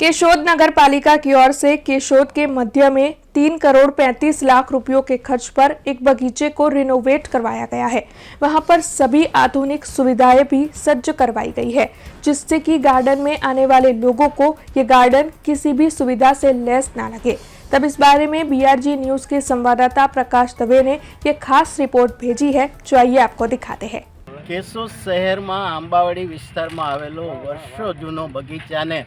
केशोद नगर पालिका की ओर से केशोद के मध्य में 3,35,00,000 रुपयों के खर्च पर एक बगीचे को रिनोवेट करवाया गया है। वहां पर सभी आधुनिक सुविधाएं भी सज्ज करवाई गई है, जिससे कि गार्डन में आने वाले लोगों को ये गार्डन किसी भी सुविधा से लैस ना लगे। तब इस बारे में BRG न्यूज के संवाददाता प्रकाश दवे ने ये खास रिपोर्ट भेजी है, जो आइए आपको दिखाते हैं। केशोद शहर में आंबावाड़ी विस्तार में आवेलो वर्षो जूनो बगीचा ने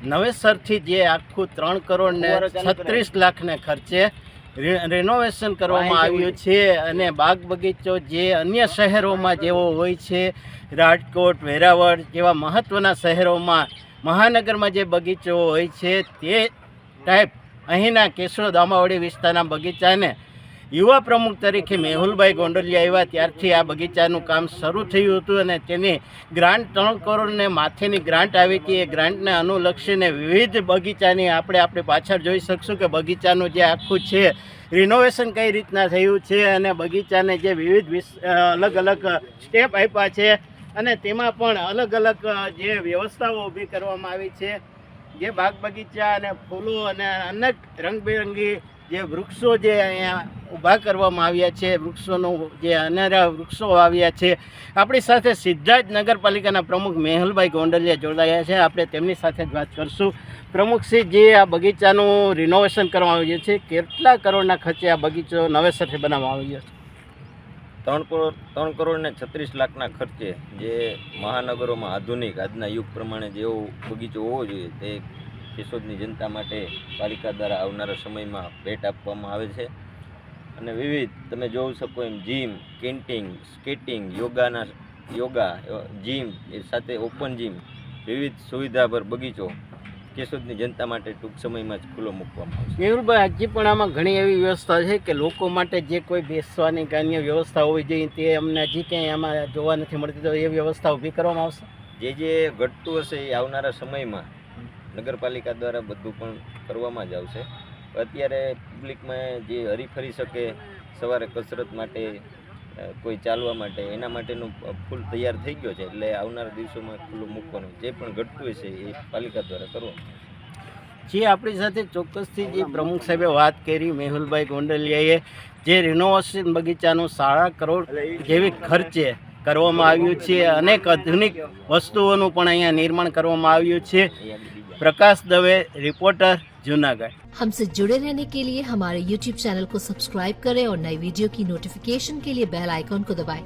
नवेसरथी जे आखू 3 करोड़ ने 36 लाख ने खर्चे रिनोवेशन करवामां आव्युं छे अने बाग बगीचो जे अन्य शहरों में जेवो होय छे राजकोट वेरावळ जेवा महत्वना शहरों में महानगर में जे बगीचो होय छे ते टाइप अहींना केशोद आंबावाड़ी विस्तारना बगीचाने युवा प्रमुख तरीके मेहुलभाई गोंडलिया आव्या त्यारथी आ बगीचानुं काम शरू थयुं हतुं अने तेनी ग्रांट 3 करोड़ ने माथेनी ग्रांट आवी हती। ए ग्रांटने अनुलक्षीने विविध बगीचानी आपणे पाछळ जोई शकशुं के बगीचानुं जे आखुं छे रिनोवेशन कई रीतना थयुं छे अने बगीचाने जे विविध अलग अलग स्टेप आप्या छे अने तेमां पण अलग अलग जे व्यवस्थाओ ऊभी करवामां आवी छे। जे बाग बगीचा अने फूलो अने अनेक रंगबेरंगी जे वृक्षो जे अहींया ऊभा करवामां आव्या छे, वृक्षोનું જે અનેરા વૃક્ષો વાવ્યા છે। આપણી સાથે સીધા જ નગરપાલિકાના પ્રમુખ મેહુલભાઈ ગોંડલિયા જોડાયા છે। આપણે તેમની સાથે જ વાત કરશું। પ્રમુખશ્રી, જે આ બગીચાનું રિનોવેશન કરવામાં આવ્યું છે, કેટલા કરોડના ખર્ચે આ બગીચો નવેસરથી બનાવવામાં આવ્યો છે? 3 કરોड़ ને 36 લાખના ખર્ચે જે મહાનગરોમાં આધુનિક આજના યુગ પ્રમાણે જેવો બગીચો હોવો જોઈએ તે કેશોદની જનતા માટે પાલિકા દ્વારા આવનારા સમયમાં ભેટ આપવામાં આવે છે અને વિવિધ તમે જોઈ શકો એમ gym, canteen, skating, yoga gym એ સાથે ઓપન જીમ વિવિધ સુવિધાભર બગીચો કેશોદની જનતા માટે ટૂંક સમયમાં જ ખુલ્લો મૂકવામાં આવશે। મેહુલભાઈ, હજી પણ આમાં ઘણી એવી વ્યવસ્થા છે કે લોકો માટે જે કોઈ બેસવાની કે અન્ય વ્યવસ્થા હોવી જોઈએ તે અમને હજી ક્યાંય આમાં જોવા નથી મળતી, તો એ વ્યવસ્થા ઊભી કરવામાં આવશે? જે ઘટતું હશે એ આવનારા સમયમાં નગરપાલિકા દ્વારા બધું પણ કરવામાં જ આવશે। અત્યારે પબ્લિકમાં જે હરીફરી શકે, સવારે કસરત માટે, કોઈ ચાલવા માટે, એના માટેનું ફૂલ તૈયાર થઈ ગયો છે, એટલે આવનારા દિવસોમાં ખુલ્લું મૂકવાનું જે પણ ઘટતું હશે એ પાલિકા દ્વારા કરવાનું। જે આપણી સાથે ચોક્કસથી જે પ્રમુખ સાહેબે વાત કરી મેહુલભાઈ ગોંડલિયાએ, જે રિનોવેશન બગીચાનું 3.5 કરોડ જેવી ખર્ચે કરવામાં આવ્યું છે, અનેક આધુનિક વસ્તુઓનું પણ અહીંયા નિર્માણ કરવામાં આવ્યું છે। प्रकाश दवे, रिपोर्टर, जूनागढ़। हमसे जुड़े रहने के लिए हमारे YouTube चैनल को सब्सक्राइब करें और नई वीडियो की नोटिफिकेशन के लिए बेल आइकॉन को दबाएं।